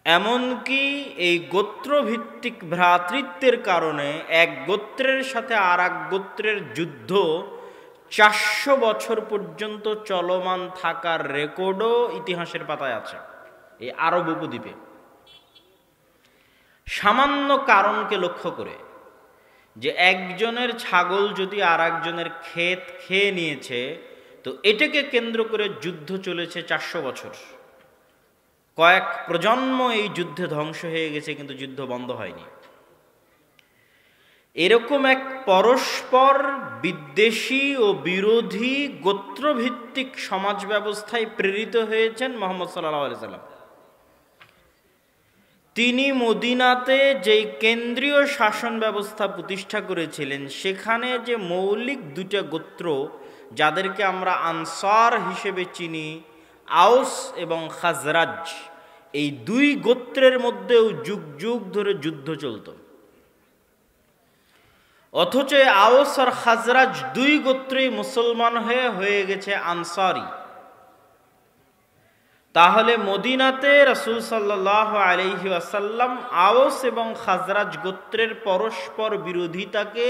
এমনকি এই গোত্রভিত্তিক ভ্রাতৃত্বের কারণে এক গোত্রের সাথে আর এক গোত্রের যুদ্ধ ৪০০ বছর পর্যন্ত চলমান থাকার রেকর্ডও ইতিহাসের পাতায় আছে এই আরব উপদ্বীপে। সামান্য কারণকে লক্ষ্য করে, যে একজনের ছাগল যদি আর একজনের ক্ষেত খেয়ে নিয়েছে, তো এটাকে কেন্দ্র করে যুদ্ধ চলেছে ৪০০ বছর। কয়েক প্রজন্ম এই যুদ্ধে ধ্বংস হয়ে গেছে, কিন্তু যুদ্ধ বন্ধ হয়নি। এরকম এক পরস্পর বিদ্বেষী ও বিরোধী গোত্রভিত্তিক সমাজ ব্যবস্থায় প্রেরিত হয়েছেন মুহাম্মদ সাল্লাল্লাহু আলাইহি সাল্লাম। তিনি মদিনাতে যেই কেন্দ্রীয় শাসন ব্যবস্থা প্রতিষ্ঠা করেছিলেন, সেখানে যে মৌলিক দুইটা গোত্র যাদেরকে আমরা আনসার হিসেবে চিনি, আউস এবং খাজরাজ, এই দুই গোত্রের মধ্যেও যুগ যুগ ধরে যুদ্ধ চলত। অথচ আউস আর খাজরাজ দুই গোত্রই মুসলমান হয়ে গেছে আনসারি। তাহলে মদিনাতে রাসূল সাল্লাল্লাহু আলাইহি ওয়াসাল্লাম আউস এবং খাজরাজ গোত্রের পরস্পর বিরোধিতাকে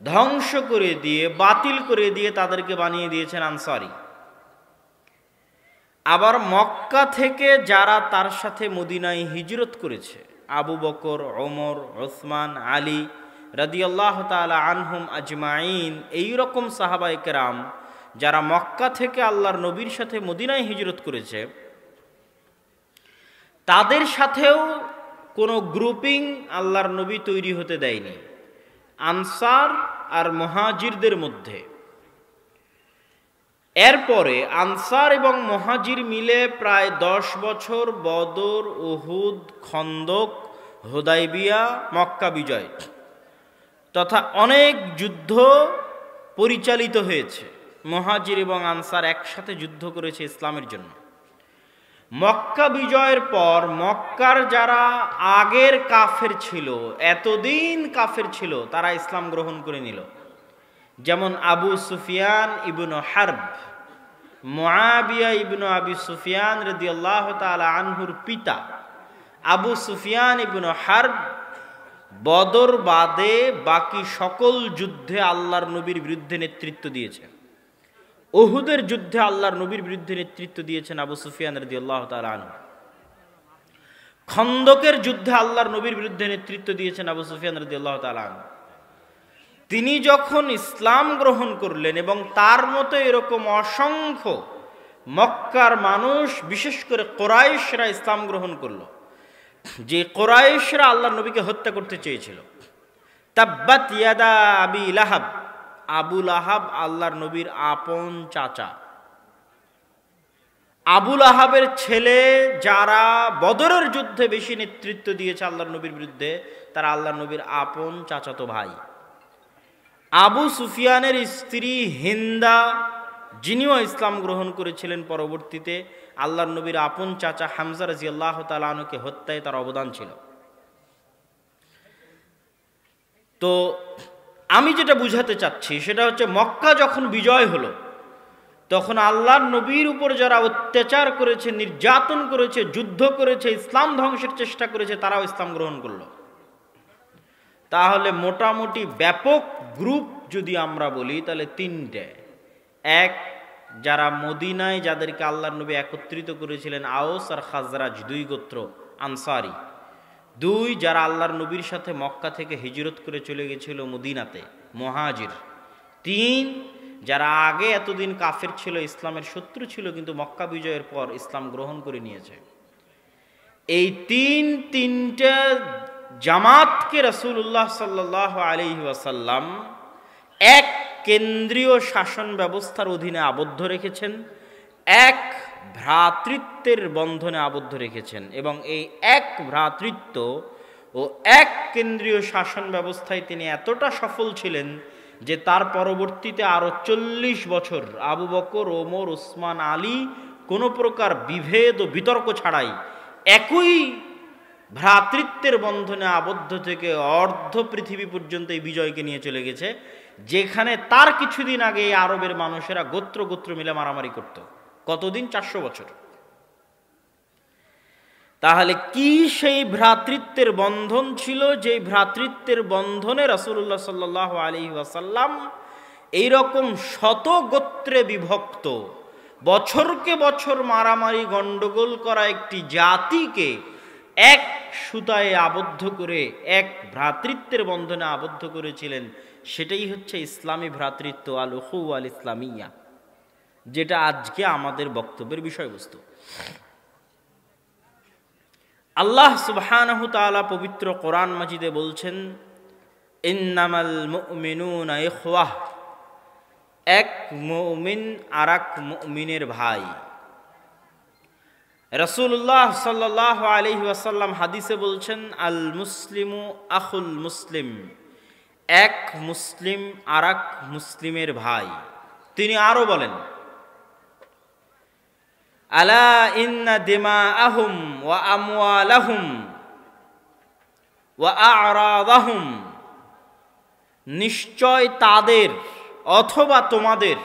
ধ্বংস করে দিয়ে, বাতিল করে দিয়ে তাদেরকে বানিয়ে দিয়েছেন আনসারি। আবার মক্কা থেকে যারা তার সাথে মদিনায় হিজরত করেছে, আবু বকর, ওমর, ওসমান, আলী রাদিয়াল্লাহু তাআলা আনহুম আজমাইন, এইরকম সাহাবায়ে কেরাম যারা মক্কা থেকে আল্লাহর নবীর সাথে মদিনায় হিজরত করেছে, তাদের সাথেও কোনো গ্রুপিং আল্লাহর নবী তৈরি হতে দেয়নি আনসার আর মুহাজিরদের মধ্যে। এরপরে আনসার এবং মুহাজির মিলে প্রায় 10 বছর বদর, উহুদ, খন্দক, হুদাইবিয়া, মক্কা বিজয় তথা অনেক যুদ্ধ পরিচালিত হয়েছে। মুহাজির এবং আনসার একসাথে যুদ্ধ করেছে ইসলামের জন্য। মক্কা বিজয়ের পর মক্কার যারা আগের কাফের ছিল, এতদিন কাফের ছিল, তারা ইসলাম গ্রহণ করে নিল। যেমন আবু সুফিয়ান ইবনু হারব, মুআবিয়া ইবনু আবি সুফিয়ান রাদিয়াল্লাহু তাআলা আনহুর পিতা আবু সুফিয়ান ইবনু হারব বদর বাদে বাকি সকল যুদ্ধে আল্লাহর নবীর বিরুদ্ধে নেতৃত্ব দিয়েছেন। উহুদের যুদ্ধে আল্লাহর নবীর বিরুদ্ধে নেতৃত্ব দিয়েছেন আবু সুফিয়ান রাদিয়াল্লাহু তাআলা আনহু। খন্দকের যুদ্ধে আল্লাহর নবীর বিরুদ্ধে নেতৃত্ব দিয়েছেন আবু সুফিয়ান রাদিয়াল্লাহু তাআলা আনহু। তিনি যখন ইসলাম গ্রহণ করলেন এবং তার মতো এরকম অসংখ্য মক্কার মানুষ, বিশেষ করে কুরাইশরা ইসলাম গ্রহণ করলো, যে কুরাইশরা আল্লাহর নবীকে হত্যা করতে চেয়েছিল। তাব্বাত ইয়াদা আবি লাহাব, আবু লাহাব আল্লাহর নবীর আপন চাচা। আবু লাহাবের ছেলে যারা বদরের যুদ্ধে বেশি নেতৃত্ব দিয়েছে আল্লাহর নবীর বিরুদ্ধে, তারা আল্লাহর নবীর আপন চাচাতো ভাই। আবু সুফিয়ানের স্ত্রী হিন্দা, যিনিও ইসলাম গ্রহণ করেছিলেন পরবর্তীতে, আল্লাহর নবীর আপন চাচা হামজা রাদিয়াল্লাহু তাআলা আনহুকে হত্যায় তার অবদান ছিল। তো আমি যেটা বুঝাতে চাচ্ছি সেটা হচ্ছে, মক্কা যখন বিজয় হলো, তখন আল্লাহর নবীর উপর যারা অত্যাচার করেছে, নির্যাতন করেছে, যুদ্ধ করেছে, ইসলাম ধ্বংসের চেষ্টা করেছে, তারাও ইসলাম গ্রহণ করলো। তাহলে মোটামুটি ব্যাপক গ্রুপ যদি আমরা বলি, তাহলে তিনটে। এক, যারা মদিনায় যাদেরকে আল্লাহর নবী একত্রিত করেছিলেন, আউস আর খাজরাজ দুই গোত্র আনসারি। দুই, যারা আল্লাহর নবীর সাথে মক্কা থেকে হিজরত করে চলে গেছিল মদিনাতে, মুহাজির। তিন, যারা আগে এতদিন কাফের ছিল, ইসলামের শত্রু ছিল, কিন্তু মক্কা বিজয়ের পর ইসলাম গ্রহণ করে নিয়েছে। এই তিনটা জামাতকে রাসূলুল্লাহ সাল্লাল্লাহু আলাইহি ওয়াসাল্লাম এক কেন্দ্রীয় শাসন ব্যবস্থার অধীনে আবদ্ধ রেখেছেন, এক ভ্রাতৃত্বের বন্ধনে আবদ্ধ রেখেছেন। এবং এই এক ভ্রাতৃত্ব ও এক কেন্দ্রীয় শাসন ব্যবস্থায় তিনি এতটা সফল ছিলেন যে তার পরবর্তীতে আরো 40 বছর আবু বকর, ওমর, ওসমান, আলী কোনো প্রকার বিভেদ ও বিতর্ক ছাড়াই একই ভ্রাতৃত্বের বন্ধনে আবদ্ধ থেকে অর্ধ পৃথিবী পর্যন্ত এই বিজয়কে নিয়ে চলে গেছে, যেখানে তার কিছুদিন আগে এই আরবের মানুষেরা গোত্র গোত্র মিলে মারামারি করত। কতদিন? 400 বছর। তাহলে কি সেই ভ্রাতৃত্বের বন্ধন ছিল, যে ভ্রাতৃত্বের বন্ধনে রাসূলুল্লাহ সাল্লাল্লাহু আলাইহি ওয়াসাল্লাম এইরকম শত গোত্রে বিভক্ত, বছরকে বছর মারামারি গণ্ডগোল করা একটি জাতিকে এক সুতায় আবদ্ধ করে, এক ভ্রাতৃত্বের বন্ধনে আবদ্ধ করেছিলেন। সেটাই হচ্ছে ইসলামী ভ্রাতৃত্ব, আল উখুওয়া আল ইসলামিয়া, যেটা আজকে আমাদের বক্তব্যের বিষয়বস্তু। আল্লাহ সুবহানাহু তাআলা পবিত্র কোরআন মাজিদে বলছেন, ইন্নামাল মুমিনুনা ইখওয়াহ, এক মুমিন আরেক মুমিনের ভাই। রাসূলুল্লাহ সাল্লাল্লাহু আলাইহি ওয়াসাল্লাম হাদিসে বলছেন, আল মুসলিমু আখুল মুসলিম, এক মুসলিম আরেক মুসলিমের ভাই। তিনি আরো বলেন, আলা ইন্না দিমাআহুম ওয়া আমওয়ালাহুম ওয়া আ'রাদাহুম, নিশ্চয় তাদের অথবা তোমাদের,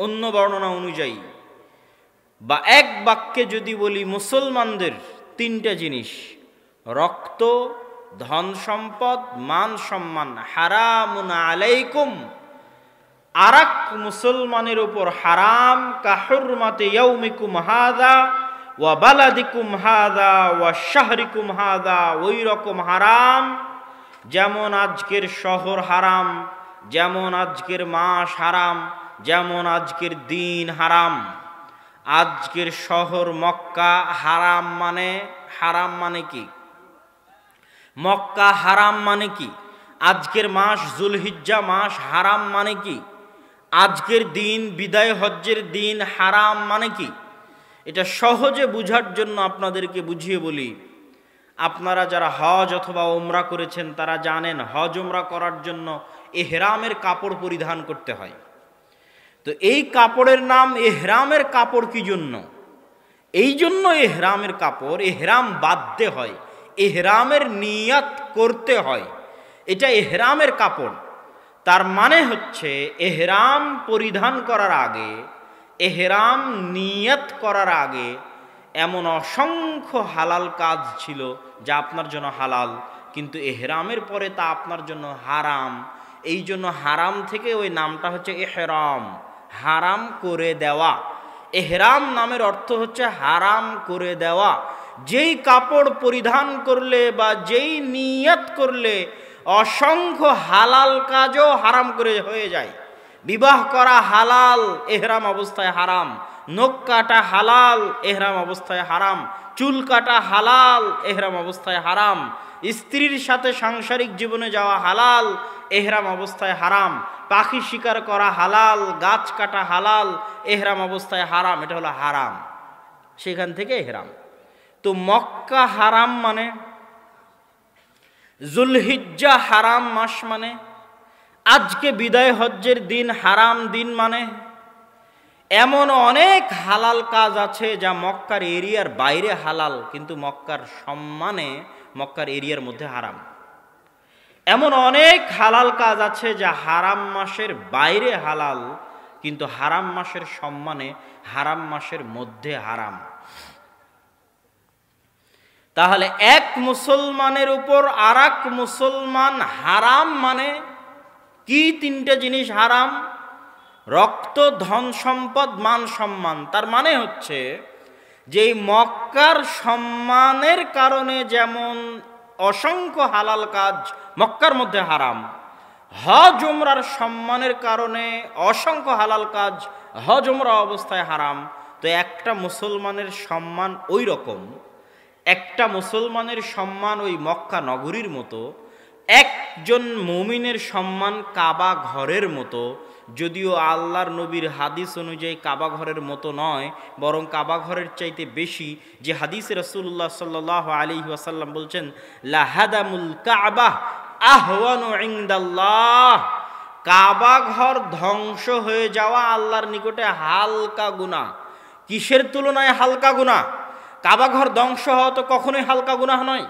অন্য বর্ণনা অনুযায়ী বা এক বাক্যে যদি বলি মুসলমানদের তিনটা জিনিস, রক্ত, ধন সম্পদ, মান সম্মান, হারামুন আলাইকুম, আরেক মুসলমানের উপর হারাম, কাহুরমাতে ইয়াউমিকুম হাযা ওয়া বালাদিকুম হাযা ওয়া শাহরিকুম হাযা, ওই রকম হারাম যেমন আজকের শহর হারাম, যেমন আজকের মাস হারাম, যেমন আজকের দিন হারাম। আজকের শহর মক্কা হারাম মানে কি? মক্কা হারাম মানে কি? আজকের মাস যুলহিজ্জা মাস হারাম মানে কি? আজকের দিন বিদায় হজ্জের দিন হারাম মানে কি? এটা সহজে বুঝার জন্য আপনাদেরকে বুঝিয়ে বলি। আপনারা যারা হজ অথবা ওমরা করেছেন তারা জানেন, হজ ওমরা করার জন্য ইহরামের কাপড় পরিধান করতে হয়। তো এই কাপড়ের নাম ইহরামের কাপড় কি জন্য? এই জন্য ইহরামের কাপড়, ইহরাম বাঁধতে হয়, ইহরামের নিয়াত করতে হয়, এটা ইহরামের কাপড়। তার মানে হচ্ছে ইহরাম পরিধান করার আগে, ইহরাম নিয়াত করার আগে এমন অসংখ্য হালাল কাজ ছিল যা আপনার জন্য হালাল, কিন্তু ইহরামের পরে তা আপনার জন্য হারাম। এই জন্য হারাম থেকে ওই নামটা হচ্ছে ইহরাম, হারাম করে দেওয়া। ইহরাম নামের অর্থ হচ্ছে হারাম করে দেওয়া। যেই কাপড় পরিধান করলে বা যেই নিয়ত করলে অসংখ্য হালাল কাজও হারাম করে হয়ে যায়। বিবাহ করা হালাল, ইহরাম অবস্থায় হারাম। নখ কাটা হালাল, ইহরাম অবস্থায় হারাম। চুল কাটা হালাল, ইহরাম অবস্থায় হারাম। স্ত্রীর সাথে সাংসারিক জীবনে যাওয়া হালাল, ইহরাম অবস্থায় হারাম। পাখি শিকার করা হালাল, গাছ কাটা হালাল, ইহরাম অবস্থায় হারাম। এটা হলো হারাম, সেখান থেকে ইহরাম। তো মক্কা হারাম মানে, যুলহিজ্জা হারাম মাস মানে, আজকে বিদায় হজ্জের দিন হারাম দিন মানে, এমন অনেক হালাল কাজ আছে যা মক্কার এরিয়ার বাইরে হালাল, কিন্তু মক্কার সম্মানে মক্কার এরিয়ার মধ্যে হারাম। এমন অনেক হালাল কাজ আছে যা হারাম মাসের বাইরে হালাল, কিন্তু হারাম মাসের সম্মানে হারাম মাসের মধ্যে হারাম। তাহলে এক মুসলমানের উপর আরেক মুসলমান হারাম মানে কি? তিনটা জিনিস হারাম: রক্ত, ধন সম্পদ, মান সম্মান। তার মানে হচ্ছে যে মক্কার সম্মানের কারণে যেমন অসংখ্য হালাল কাজ মক্কার মধ্যে হারাম, হজ উমরার সম্মানের কারণে অসংখ্য হালাল কাজ হজ উমরা অবস্থায় হারাম। তো একটা মুসলমানের সম্মান ওই রকম, একটা মুসলমানের সম্মান ওই মক্কা নগরীর মতো, একজন মুমিনের সম্মান কাবা ঘরের মতো। যদিও আল্লাহর নবীর হাদিস অনুযায়ী কাবা ঘরের মতো নয়, বরং কাবা ঘরের চাইতে বেশি। যে হাদিসে রাসূলুল্লাহ সাল্লাল্লাহু আলাইহি ওয়াসাল্লাম বলছেন, লাহাদামুল কাবাহ আহওয়ানু ইনদাল্লাহ, কাবা ঘর ধ্বংস হয়ে যাওয়া আল্লাহর নিকটে হালকা গুনাহ। কিসের তুলনায় হালকা গুনাহ? কাবা ঘর ধ্বংস হওয়া তো কখনোই হালকা গুনাহ নয়।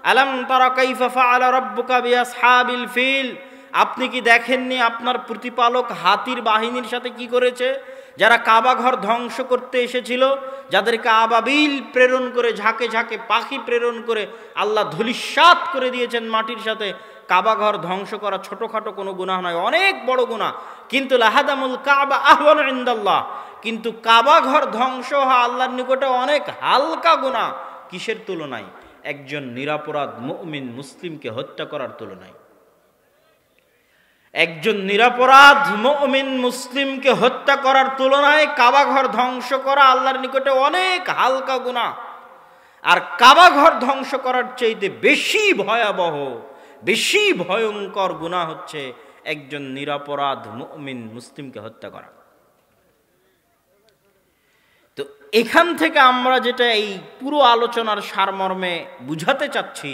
আলাম তারা কাইফা ফাআলা রাব্বুকা বিআসহাবিল ফিল, আপনি কি দেখেননি আপনার প্রতিপালক হাতির বাহিনীর সাথে কি করেছে? যারা কাবা ঘর ধ্বংস করতে এসেছিল, যাদেরকে আবাবিল প্রেরণ করে, ঝাঁকে ঝাঁকে পাখি প্রেরণ করে আল্লাহ ধূলিসাৎ করে দিয়েছেন মাটির সাথে। কাবা ঘর ধ্বংস করা ছোটখাটো কোনো গুনাহ নয়, অনেক বড় গুনাহ। কিন্তু লাহাদামুল কাবা আহওয়ানু ইনদাল্লাহ, কিন্তু কাবা ঘর ধ্বংস হওয়া আল্লাহর নিকটে অনেক হালকা গুনাহ। কিসের তুলনায়? একজন নিরপরাধ মুমিন মুসলিমকে হত্যা করার তুলনায়। একজন নিরপরাধ মুমিন মুসলিমকে হত্যা করার তুলনায় কাবা ঘর ধ্বংস করা আল্লাহর নিকটে অনেক হালকা গুনাহ। আর কাবা ঘর ধ্বংস করার চাইতে বেশি ভয়াবহ, বেশি ভয়ঙ্কর গুনাহ হচ্ছে একজন নিরপরাধ মুমিন মুসলিমকে হত্যা করা। তো এখান থেকে আমরা যেটা এই পুরো আলোচনার সারমর্মে বুঝাতে চাচ্ছি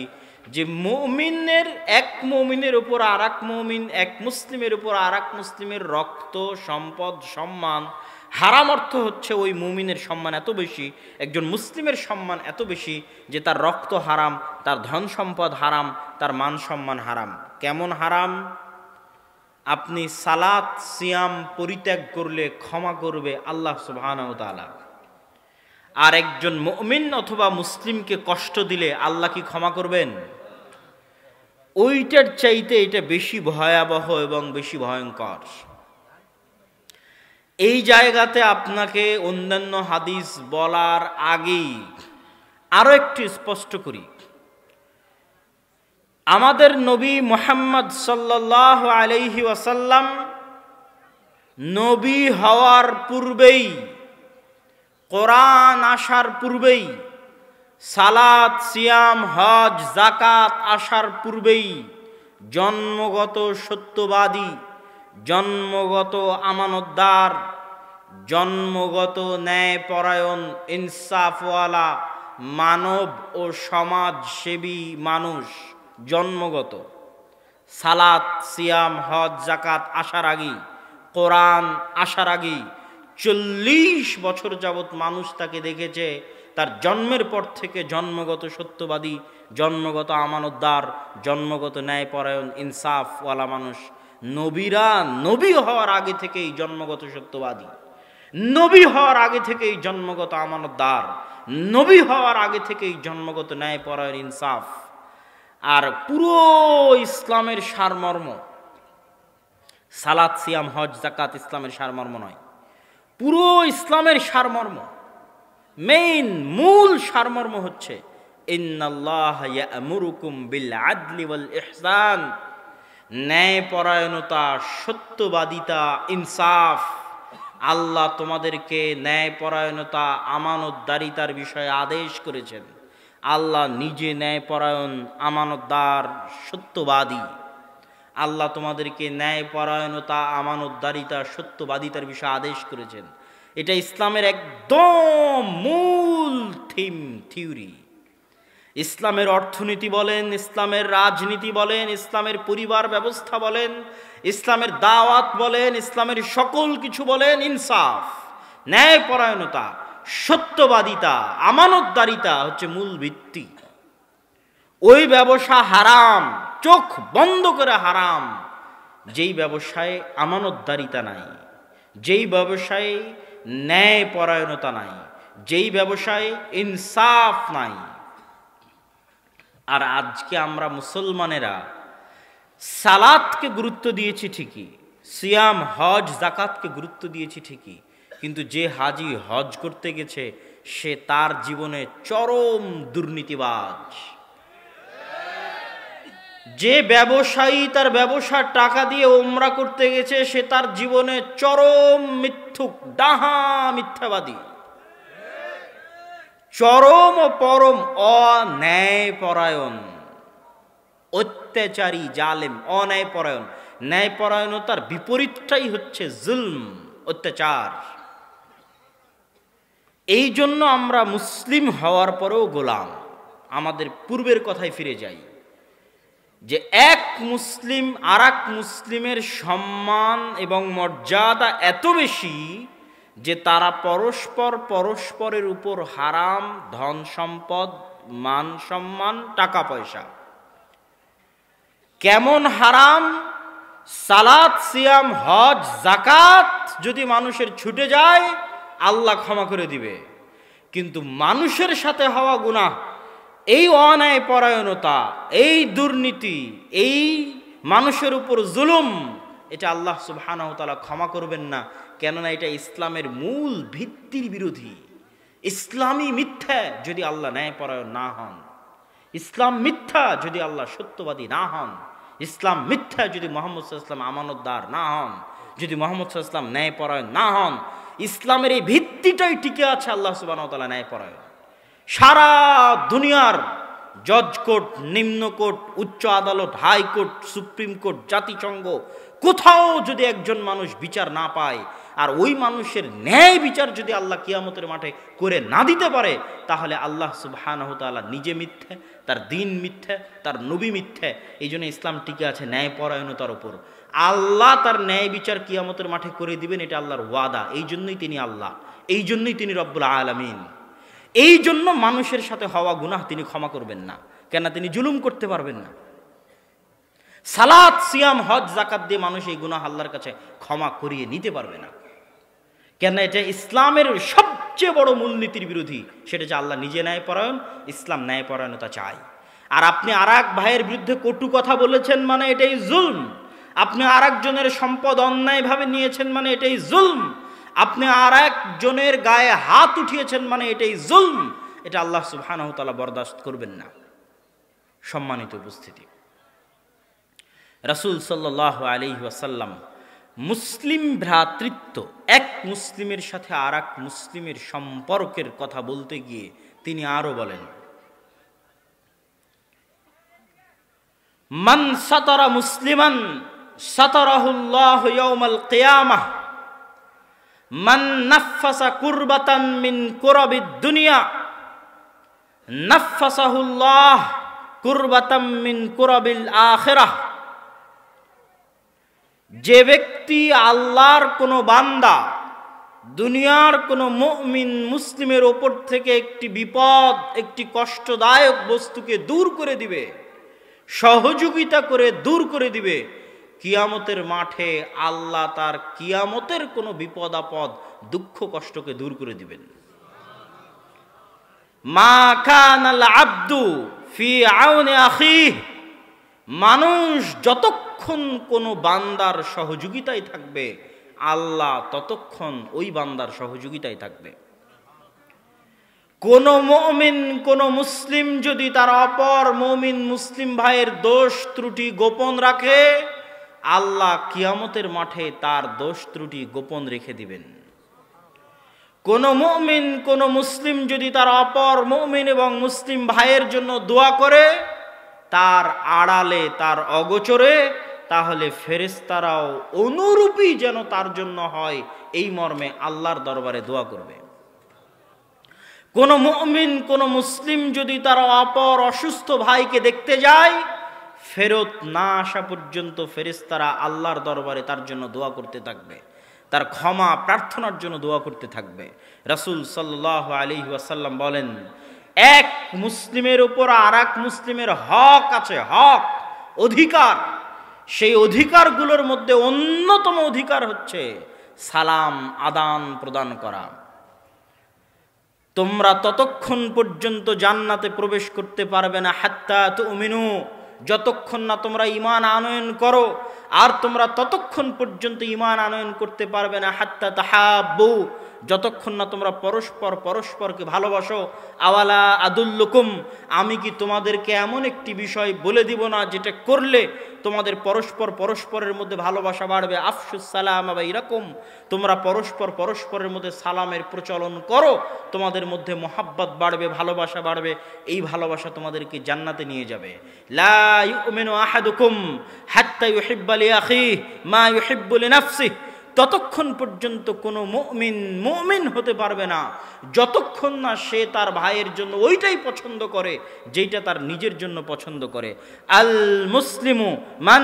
যে মুমিনের, এক মুমিনের উপর আর এক মুমিন, এক মুসলিমের উপর আর এক মুসলিমের রক্ত, সম্পদ, সম্মান হারাম। অর্থ হচ্ছে ওই মুমিনের সম্মান এত বেশি, একজন মুসলিমের সম্মান এত বেশি যে তার রক্ত হারাম, তার ধন সম্পদ হারাম, তার মান সম্মান হারাম। কেমন হারাম? আপনি সালাত সিয়াম পরিত্যাগ করলে ক্ষমা করবে আল্লাহ সুবহানাহু ওয়া তাআলা। আর একজন মুমিন অথবা মুসলিমকে কষ্ট দিলে আল্লাহ কি ক্ষমা করবেন? ওইটার চাইতে এটা বেশি ভয়াবহ এবং বেশি ভয়ঙ্কর। এই জায়গাতে আপনাকে অন্যান্য হাদিস বলার আগেই আরো একটু স্পষ্ট করি, আমাদের নবী মুহাম্মদ সাল্লাল্লাহু আলাইহি ওয়াসাল্লাম নবী হওয়ার পূর্বেই, কোরআন আসার পূর্বেই, সালাত সিয়াম হজ যাকাত আসার পূর্বেই জন্মগত সত্যবাদী, জন্মগত আমানতদার, জন্মগত ন্যায়পরায়ণ, ইনসাফওয়ালা, মানব ও সমাজসেবী মানুষ জন্মগত। সালাত সিয়াম হজ যাকাত আসার আগেই, কোরআন আসার আগেই 40 বছর যাবৎ মানুষ তাকে দেখেছে। তার জন্মের পর থেকে জন্মগত সত্যবাদী, জন্মগত আমানতদার, জন্মগত ন্যায়পরায়ণ, ইনসাফওয়ালা মানুষ। নবীরা নবী হওয়ার আগে থেকেই জন্মগত সত্যবাদী, নবী হওয়ার আগে থেকেই জন্মগত আমানতদার, নবী হওয়ার আগে থেকেই জন্মগত ন্যায়পরায়ণ, ইনসাফ। আর পুরো ইসলামের সারমর্ম, সালাত সিয়াম হজ যাকাত ইসলামের সারমর্ম নয়, পুরো ইসলামের সারমর্ম, মেইন মূল সারমর্ম হচ্ছে ইন্নাল্লাহা ইয়া'মুরুকুম বিল আদলি ওয়াল ইহসান, ন্যায়পরায়ণতা, সত্যবাদিতা, ইনসাফ। আল্লাহ তোমাদেরকে ন্যায়পরায়ণতা, আমানতদারিতার বিষয়ে আদেশ করেছেন। আল্লাহ নিজে ন্যায়পরায়ণ, আমানতদার, সত্যবাদী। আল্লাহ তোমাদেরকে ন্যায়পরায়ণতা, আমানতদারিতা, সত্যবাদিতার বিষয়ে আদেশ করেছেন। এটা ইসলামের একদম মূল থিওরি। ইসলামের অর্থনীতি বলেন, ইসলামের রাজনীতি বলেন, ইসলামের পরিবার ব্যবস্থা বলেন, ইসলামের দাওয়াত বলেন, ইসলামের সকল কিছু বলেন, ইনসাফ, ন্যায়পরায়ণতা, সত্যবাদিতা, আমানতদারিতা হচ্ছে মূল ভিত্তি। ওই ব্যবসা হারাম, চোখ বন্ধ করে হারাম, যেই ব্যবসায় আমানতদারিতা নাই, যেই ব্যবসায় ন্যায়পরায়ণতা নাই, যেই ব্যবসায় ইনসাফ নাই। আর আজকে আমরা মুসলমানেরা সালাতকে গুরুত্ব দিয়েছি ঠিকই, সিয়াম হজ যাকাতকে গুরুত্ব দিয়েছি ঠিকই, কিন্তু যে হাজি হজ করতে গেছে সে তার জীবনে চরম দুর্নীতিবাজ। যে ব্যবসায়ী তার ব্যবসার টাকা দিয়ে উমরা করতে গেছে সে তার জীবনে চরম মিথ্যুক, ডাহা মিথ্যাবাদী, চরম ও পরম অন্যায়পরায়ণ, অত্যাচারী, জালেম, অন্যায়পরায়ণ। ন্যায়পরায়ণতার বিপরীতটাই হচ্ছে জুলম, অত্যাচার। এই জন্য আমরা মুসলিম হওয়ার পরেও গোলাম। আমাদের পূর্বের কথায় ফিরে যাই যে এক মুসলিম আর এক মুসলিমের সম্মান এবং মর্যাদা এত বেশি যে তারা পরস্পর পরস্পরের উপর হারাম ধন সম্পদ, মান সম্মান, টাকা পয়সা। কেমন হারাম? সালাত, সিয়াম, হজ, যাকাত যদি মানুষের ছুটে যায় আল্লাহ ক্ষমা করে দিবে। কিন্তু মানুষের সাথে হওয়া গুনাহ, এই অন্যায় পরায়ণতা, এই দুর্নীতি, এই মানুষের উপর জুলুম, এটা আল্লাহ সুবহানাহু ওয়া তাআলা ক্ষমা করবেন না। কেননা এটা ইসলামের মূল ভিত্তির বিরোধী। ইসলামী মিথ্যা যদি আল্লাহ ন্যায়পরায়ণ না হন, ইসলাম মিথ্যা যদি আল্লাহ সত্যবাদী না হন, ইসলাম মিথ্যা যদি মুহাম্মদ সাল্লাল্লাহু আলাইহি ওয়াসাল্লাম আমানতদার না হন, যদি মুহাম্মদ সাল্লাল্লাহু আলাইহি ওয়াসাল্লাম ন্যায়পরায়ণ না হন, ইসলামের এই ভিত্তিটাই টিকে আছে আল্লাহ সুবহানাহু ওয়া তাআলা ন্যায়পরায়ণ। সারা দুনিয়ার জজ কোর্ট, নিম্ন কোর্ট, উচ্চ আদালত, হাইকোর্ট, সুপ্রিম কোর্ট, জাতিসংঘ, কোথাও যদি একজন মানুষ বিচার না পায়, আর ওই মানুষের ন্যায় বিচার যদি আল্লাহ কিয়ামতের মাঠে করে না দিতে পারে, তাহলে আল্লাহ সুবহানাহু ওয়া তাআলা নিজে মিথ্যে, তার দিন মিথ্যে, তার নবী মিথ্যে। এই জন্য ইসলাম টিকে আছে ন্যায়পরায়ণতার উপর। আল্লাহ তার ন্যায় বিচার কিয়ামতের মাঠে করে দিবেন, এটা আল্লাহর ওয়াদা। এই জন্যই তিনি আল্লাহ, এই জন্যই তিনি রব্বুল আলামিন। এই জন্য মানুষের সাথে হওয়া গুনাহ তিনি ক্ষমা করবেন না। কেন? তিনি জুলুম করতে পারবেন না। সালাত, সিয়াম, হজ, যাকাত দিয়ে মানুষ এই গুনাহ আল্লাহর কাছে ক্ষমা করিয়ে নিতে পারবে না। কেন? এটা ইসলামের সবচেয়ে বড় মূলনীতির বিরোধী। সেটা যে আল্লাহ নিজে ন্যায়পরায়ণ, ইসলাম ন্যায়পরায়ণতা চায়। আর আপনি আর এক ভাইয়ের বিরুদ্ধে কটু কথা বলেছেন মানে এটাই জুলম। আপনি আর একজনের সম্পদ অন্যায়ভাবে নিয়েছেন মানে এটাই জুলম। আপনি আর একজনের গায়ে হাত উঠিয়েছেন মানে এটাই জুলম। এটা আল্লাহ সুবহানাহু ওয়া তাআলা বরদাস্ত করবেন না। সম্মানিত উপস্থিতি, রাসূল সাল্লাল্লাহু আলাইহি ওয়াসাল্লাম মুসলিম ভ্রাতৃত্ব, এক মুসলিমের সাথে আর এক মুসলিমের সম্পর্কের কথা বলতে গিয়ে তিনি আরো বলেন, মান সাতারা মুসলিমান সাতারাহুল্লাহু ইয়াউমাল কিয়ামাহ, মান নাফাসা কুরবাতান মিন কুরাবিদ দুনিয়া নাফাসাহুল্লাহ কুরবাতাম মিন কুরাবিল আখিরাহ। যে ব্যক্তি আল্লাহর কোনো বান্দা, দুনিয়ার কোনো মুমিন মুসলিমের ওপর থেকে একটি বিপদ, একটি কষ্টদায়ক বস্তুকে দূর করে দিবে, সহযোগিতা করে দূর করে দিবে, কিয়ামতের মাঠে আল্লাহ তার কিয়ামতের কোনো বিপদ আপদ, দুঃখ কষ্টকে দূর করে দিবেন। মা কানাল আবদু ফি আউনি আখিহ, মানুষ যতক্ষণ কোনো বান্দার সহযোগিতায় থাকবে, আল্লাহ ততক্ষণ ওই বান্দার সহযোগিতায় থাকবে। কোন মুমিন, কোন মুসলিম যদি তার অপর মুমিন মুসলিম ভাইয়ের দোষ ত্রুটি গোপন রাখে, আল্লাহ কিয়ামতের মাঠে তার দোষ ত্রুটি গোপন রেখে দিবেন। কোন মুমিন, কোন মুসলিম যদি তার অপর মুমিন এবং মুসলিম ভাইয়ের জন্য দোয়া করে, তার আড়ালে, তার অগোচরে, তাহলে ফেরেশতারাও অনুরূপী যেন তার জন্য হয়, এই মর্মে আল্লাহর দরবারে দোয়া করবে। কোন মুমিন, কোন মুসলিম যদি তার অপর অসুস্থ ভাইকে দেখতে যায়, ফেরত না আসা পর্যন্ত ফেরেশতারা আল্লাহর দরবারে তার জন্য দোয়া করতে থাকবে, তার ক্ষমা প্রার্থনার জন্য দোয়া করতে থাকবে। রাসূল সাল্লাল্লাহু আলাইহি ওয়াসাল্লাম বলেন, এক মুসলিমের উপর আর এক মুসলিমের হক আছে, হক, অধিকার। সেই অধিকারগুলোর মধ্যে অন্যতম অধিকার হচ্ছে সালাম আদান প্রদান করা। তোমরা ততক্ষণ পর্যন্ত জান্নাতে প্রবেশ করতে পারবে না হাত্তা তুমিনু, যতক্ষণ না তোমরা ঈমান আনয়ন করো। আর তোমরা ততক্ষণ পর্যন্ত ঈমান আনয়ন করতে পারবে না হাত্তা তাহাব্বু, যতক্ষণ না তোমরা পরস্পর পরস্পরকে ভালোবাসো। আওয়ালা আদুল্লুকুম, আমি কি তোমাদেরকে এমন একটি বিষয় বলে দিব না যেটা করলে তোমাদের পরস্পর পরস্পরের মধ্যে ভালোবাসা বাড়বে? আফসুস সালাম বাইরাকুম, তোমরা পরস্পর পরস্পরের মধ্যে সালামের প্রচলন করো, তোমাদের মধ্যে মোহাব্বত বাড়বে, ভালোবাসা বাড়বে। এই ভালোবাসা তোমাদেরকে জান্নাতে নিয়ে যাবে। লা ইউমিনু আহাদুকুম হাত্তা ইউহিব্বা লিআখিহি মা ইউহিব্বু লিনাফসিহি, ততক্ষণ পর্যন্ত কোনো মুমিন মুমিন হতে পারবে না যতক্ষণ না সে তার ভাইয়ের জন্য ওইটাই পছন্দ করে যেটা তার নিজের জন্য পছন্দ করে। আল মুসলিমু মান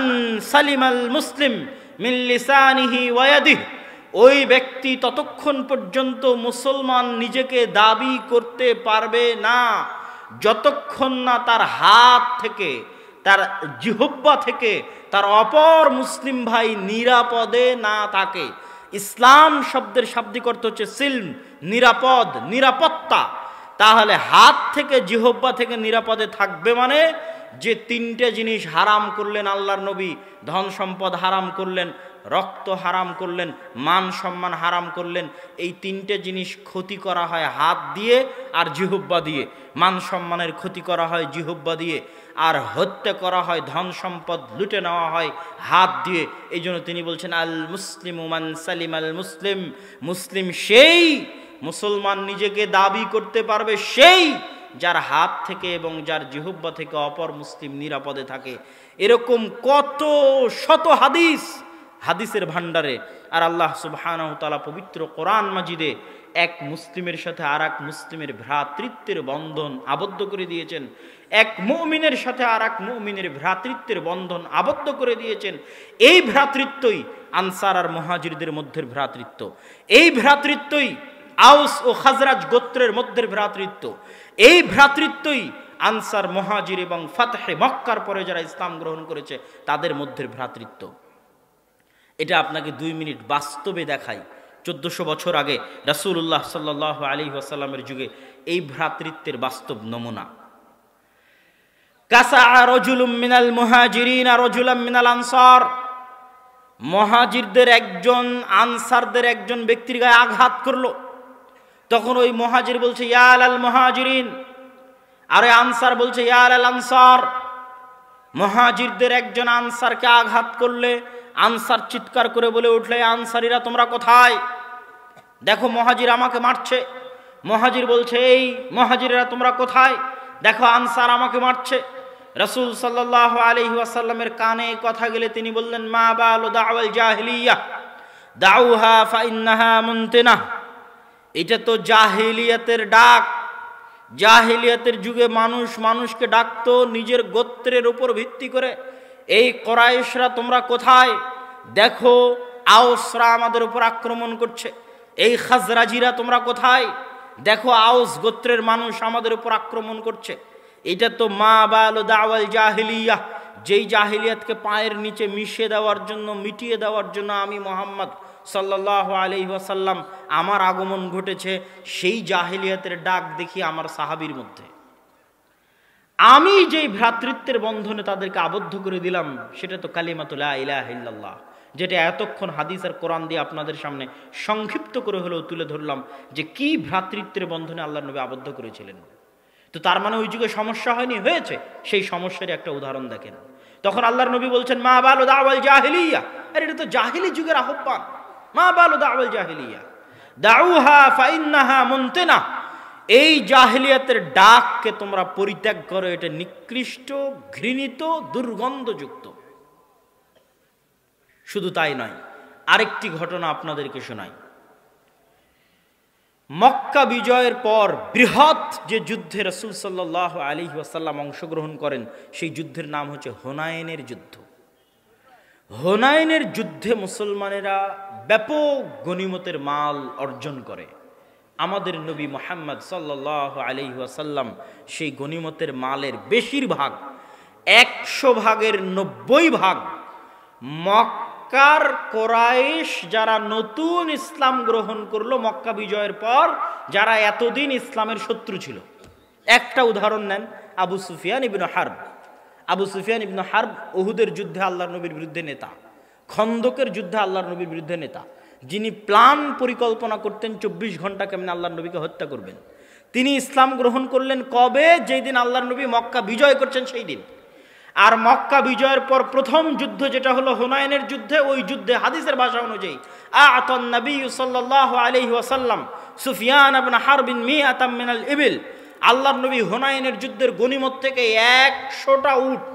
সালিমাল মুসলিম মিন লিসানিহি ওয়া ইয়াদিহি, ওই ব্যক্তি ততক্ষণ পর্যন্ত মুসলমান নিজেকে দাবি করতে পারবে না যতক্ষণ না তার হাত থেকে, তার জিহ্বা থেকে তার অপর মুসলিম ভাই নিরাপদে না থাকে। ইসলাম শব্দের শাব্দিক অর্থ হচ্ছে সিলম, নিরাপদ, নিরাপত্তা। তাহলে হাত থেকে জিহ্বা থেকে নিরাপদে থাকবে মানে যে তিনটে জিনিস হারাম করলেন আল্লাহর নবী, ধন সম্পদ হারাম করলেন, রক্ত হারাম করলেন, মান সম্মান হারাম করলেন, এই তিনটে জিনিস ক্ষতি করা হয় হাত দিয়ে আর জিহ্বা দিয়ে। মান সম্মানের ক্ষতি করা হয় জিহ্বা দিয়ে, আর হত্যা করা হয়, ধন সম্পদ লুটে নেওয়া হয় হাত দিয়ে। এই জন্য তিনি বলছেন আল মুসলিম মান সালিম আল মুসলিম, মুসলিম সেই, মুসলমান নিজেকে দাবি করতে পারবে সেই যার হাত থেকে এবং যার জিহ্বা থেকে অপর মুসলিম নিরাপদে থাকে। এরকম কত শত হাদিস হাদিসের ভান্ডারে। আর আল্লাহ সুবহানাহু ওয়া তাআলা পবিত্র কোরআন মাজিদে এক মুসলিমের সাথে আর এক মুসলিমের ভ্রাতৃত্বের বন্ধন আবদ্ধ করে দিয়েছেন, এক মুমিনের সাথে আর এক মুমিনের ভ্রাতৃত্বের বন্ধন আবদ্ধ করে দিয়েছেন। এই ভ্রাতৃত্বই আনসার আর মুহাজিরদের মধ্যে ভ্রাতৃত্ব, এই ভ্রাতৃত্বই আউস ও খাজরাজ গোত্রের মধ্যে ভ্রাতৃত্ব, এই ভ্রাতৃত্বই আনসার মুহাজির এবং ফাতহে মক্কার পরে যারা ইসলাম গ্রহণ করেছে তাদের মধ্যে ভ্রাতৃত্ব। এটা আপনাকে 2 মিনিট বাস্তবে দেখাই। 1400 বছর আগে রাসূলুল্লাহ সাল্লাল্লাহু আলাইহি ওয়াসাল্লামের যুগে এই ভ্রাতৃত্বের বাস্তব নমুনা। কাসা রাজুলুম মিনাল মুহাজিরিন আর রাজুলাম মিনাল আনসার, মুহাজিরদের একজন আনসারদের একজন ব্যক্তির গায়ে আঘাত করলো। তখন ওই মুহাজির বলছে ইয়া আলাল মুহাজিরিন, আরে আনসার বলছে ইয়া আলাল আনসার। মুহাজিরদের একজন আনসারকে আঘাত করলে আনসার চিৎকার করে বলে উঠলে আনসারীরা তোমরা কোথায়? দেখো মুহাজির আমাকে মারছে। মুহাজির বলছে এই মুহাজিরেরা তোমরা কোথায়? দেখো আনসার আমাকে মারছে। রাসূল সাল্লাল্লাহু আলাইহি ওয়াসাল্লামের কানে কথা গেলে তিনি বললেন মা বালু দাওয়াল জাহিলিয়া দাউহা ফাইন্নাহা মুনতিনা। এটা তো জাহিলিয়াতের ডাক। জাহিলিয়াতের যুগে মানুষ মানুষকে ডাকতো নিজের গোত্রের উপর ভিত্তি করে। এই কুরাইশরা তোমরা কোথায়? দেখো আউসরা আমাদের উপর আক্রমণ করছে। এই খাজরাজিরা তোমরা কোথায়? দেখো আউস গোত্রের মানুষ আমাদের উপর আক্রমণ করছে। এটা তো মা বালু দাওয়াল জাহিলিয়া, যেই জাহিলিয়াতকে পায়ের নিচে মিশিয়ে দেওয়ার জন্য, মিটিয়ে দেওয়ার জন্য আমি মুহাম্মদ সাল্লাল্লাহু আলাইহি ওয়াসাল্লাম আমার আগমন ঘটেছে, সেই জাহিলিয়াতের ডাক দেখি আমার সাহাবীর মধ্যে। আমি যেই ভ্রাতৃত্বের বন্ধনে তাদেরকে আবদ্ধ করে দিলাম সেটা তো কালিমাতুল লা ইলাহা ইল্লাল্লাহ, যেটা এতক্ষণ হাদিস আর কোরআন দিয়ে আপনাদের সামনে সংক্ষিপ্ত করে হলেও তুলে ধরলাম যে কি ভ্রাতৃত্বের বন্ধনে আল্লাহর নবী আবদ্ধ করেছিলেন। তো তার মানে ওই যুগে সমস্যা হয়নি, হয়েছে। সেই সমস্যারই একটা উদাহরণ দেখেন। তখন আল্লাহর নবী বলছেন মা বালু দাওয়াল জাহিলিয়া, আরে এটা তো জাহিলি যুগের আহ্বান। মা বালু দাওয়াল জাহিলিয়া দাউহা ফাইন্নাহা মুনতিনা, এই জাহিলিয়াতের ডাককে তোমরা পরিত্যাগ করো, এটা নিকৃষ্ট, ঘৃণিত, দুর্গন্ধযুক্ত। শুধু তাই নয়, আরেকটি ঘটনা আপনাদেরকে শোনাই। মক্কা বিজয়ের পর বৃহৎ যে যুদ্ধে রাসূল সাল্লাল্লাহু আলাইহি ওয়াসাল্লাম অংশগ্রহণ করেন সেই যুদ্ধের নাম হচ্ছে হুনাইনের যুদ্ধ। হুনাইনের যুদ্ধে মুসলমানেরা ব্যাপক গনিমতের মাল অর্জন করে। আমাদের নবী মুহাম্মদ সাল্লাল্লাহু আলাইহি ওয়াসাল্লাম সেই গনিমতের মালের বেশিরভাগ 100 ভাগের 90 ভাগ মক্কার কুরাইশ যারা নতুন ইসলাম গ্রহণ করলো মক্কা বিজয়ের পর, যারা এতদিন ইসলামের শত্রু ছিল। একটা উদাহরণ নেন, আবু সুফিয়ান ইবনে হারব। আবু সুফিয়ান ইবনে হারব উহুদের যুদ্ধে আল্লাহর নবীর বিরুদ্ধে নেতা, খন্দকের যুদ্ধে আল্লাহর নবীর বিরুদ্ধে নেতা, যিনি প্ল্যান পরিকল্পনা করতেন 24 ঘন্টা কেমনে আল্লাহর নবীকে হত্যা করবেন। তিনি ইসলাম গ্রহণ করলেন কবে? যেই দিন আল্লাহর নবী মক্কা বিজয় করছেন সেই দিন। আর মক্কা বিজয়ের পর প্রথম যুদ্ধ যেটা হলো হুনাইনের যুদ্ধে, ওই যুদ্ধে হাদিসের ভাষা অনুযায়ী আতান নবী সাল্লাল্লাহু আলাইহি ওয়াসাল্লাম সুফিয়ান ইবনে হারবিন মিআতাম মিনাল ইবিল, আল্লাহর নবী হুনাইনের যুদ্ধের গনিমত থেকে 100টা উট।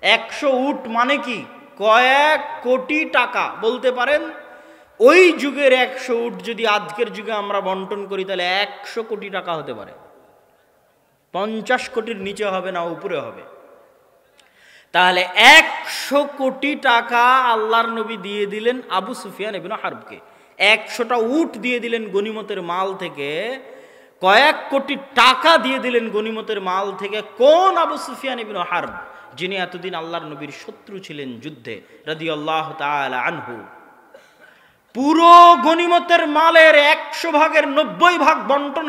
100 উট মানে কি? কয়েক কোটি টাকা বলতে পারেন। ওই যুগের 100 উট যদি আজকের যুগে আমরা বন্টন করি তাহলে 100 কোটি টাকা হতে পারে। 50 কোটির নিচে হবে না, উপরে হবে। তাহলে 100 কোটি টাকা আল্লাহর নবী দিয়ে দিলেন আবু সুফিয়ান ইবনে হারবকে। 100টা উট দিয়ে দিলেন গনিমতের মাল থেকে। কয়েক কোটি টাকা দিয়ে দিলেন গনিমতের মাল থেকে। কোন আবু সুফিয়ান ইবনে হারব, যিনি এতদিন আল্লাহর নবীর শত্রু ছিলেন যুদ্ধে, রাদিয়াল্লাহু তাআলা আনহু। পুরো গনিমতের মালের 100 ভাগের 90 ভাগ বন্টন